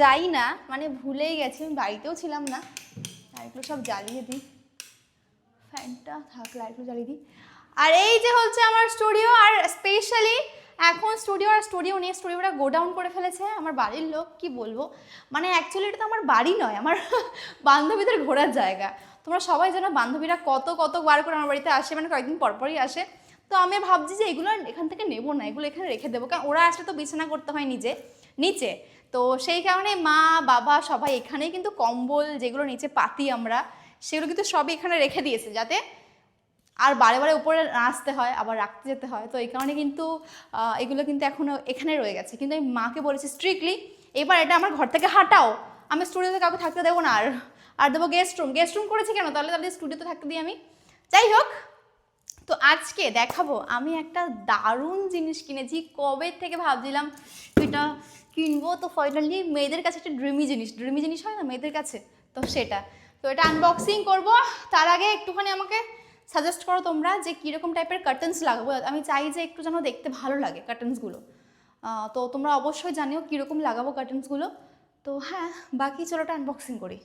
যাই না, মানে ভুলেই গেছি, আমি বাড়িতেও ছিলাম না। লাইটগুলো সব জ্বালিয়ে দিই, ফ্যানটা থাক, লাইটগুলো জ্বালিয়ে দিই। আর এই যে হচ্ছে আমার স্টুডিও, আর স্পেশালি এখন স্টুডিও নেই, স্টুডিওটা গোডাউন করে ফেলেছে আমার বাড়ির লোক। কি বলবো, মানে অ্যাকচুয়ালি এটা তো আমার বাড়ি নয়, আমার বান্ধবীদের ঘোরার জায়গা। তোমরা সবাই জানো বান্ধবীরা কতবার করে আমার বাড়িতে আসে, মানে কয়েকদিন পরপরই আসে। তো আমি ভাবছি যে এগুলো এখান থেকে নেবো না, এগুলো এখানে রেখে দেবো, কারণ ওরা আসলে তো বিছানা করতে হয় নিচে। তো সেই কারণে মা বাবা সবাই এখানেই কিন্তু কম্বল যেগুলো নিচে পাতি আমরা, সেগুলো কিন্তু সবই এখানে রেখে দিয়েছে, যাতে আর বারে বারে উপরে আসতে হয়, আবার রাখতে যেতে হয়। তো এই কারণে কিন্তু এগুলো কিন্তু এখনও এখানে রয়ে গেছে। কিন্তু আমি মাকে বলেছি স্ট্রিক্টলি, এবার এটা আমার ঘর থেকে হাঁটাও, আমি স্টুডিওতে কাউকে থাকতে দেবো না। আর দেবো গেস্ট রুম করেছি কেন, তাহলে স্টুডিওতে থাকতে দিই আমি। যাই হোক, তো আজকে দেখাবো আমি একটা দারুণ জিনিস কিনেছি। কবে থেকে ভাবছিলাম এটা কিনবো, তো ফাইনালি মেয়েদের কাছে একটা ড্রিমি জিনিস হয় না মেয়েদের কাছে, তো সেটা। তো এটা আনবক্সিং করব। তার আগে একটুখানি আমাকে সাজেস্ট করো তোমরা যে কীরকম টাইপের কার্টেন্স লাগাবো। আমি চাই যে একটু যেন দেখতে ভালো লাগে কার্টেন্সগুলো। তো তোমরা অবশ্যই জানিও কীরকম লাগাবো কার্টেন্সগুলো। তো হ্যাঁ, বাকি চলো এটা আনবক্সিং করি।